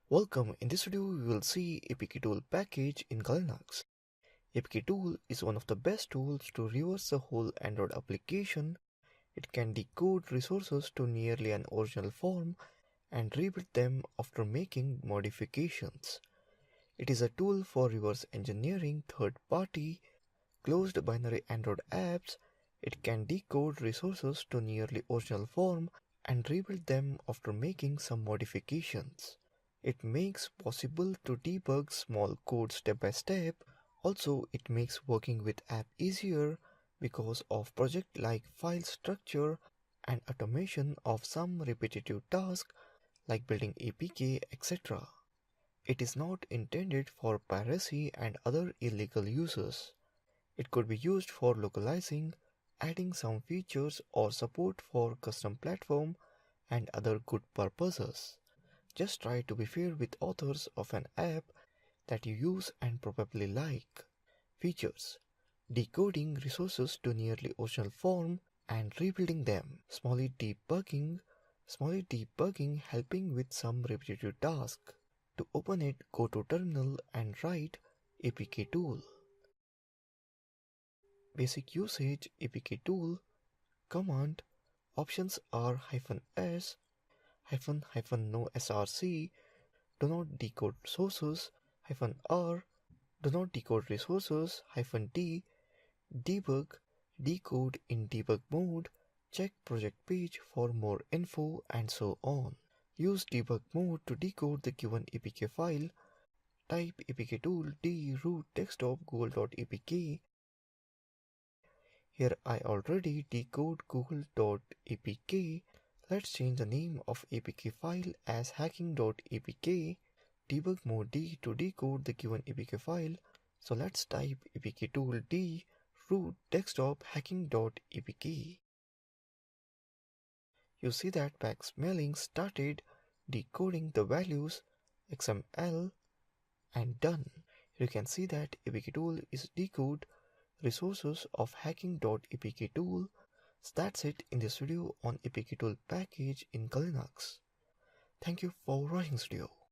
Welcome. In this video, we will see APK tool package in Linux. APK tool is one of the best tools to reverse the whole Android application. It can decode resources to nearly an original form and rebuild them after making modifications. It is a tool for reverse engineering third-party closed binary Android apps. It can decode resources to nearly original form and rebuild them after making some modifications. It makes possible to debug small code step by step. Also, it makes working with app easier because of project like file structure and automation of some repetitive tasks like building APK, etc. It is not intended for piracy and other illegal uses. It could be used for localizing, adding some features or support for custom platform and other good purposes. Just try to be fair with authors of an app that you use and probably like. Features: decoding resources to nearly original form and rebuilding them. Smally debugging helping with some repetitive task. To open it, go to terminal and write apk tool. Basic usage: apk tool command options are -s -no src, do not decode sources, -r, do not decode resources, -d, debug, decode in debug mode, check project page for more info, and so on. Use debug mode to decode the given APK file. Type apk tool d root desktop google.apk. Here I already decode google.apk. Let's change the name of APK file as hacking.apk. Debug mode D to decode the given APK file. So let's type apk tool D root desktop hacking.apk. You see that backsmelling started decoding the values XML and done. You can see that apk tool is decode resources of hacking.apk tool. So that's it in this video on apk tool package in Linux. Thank you for watching this video.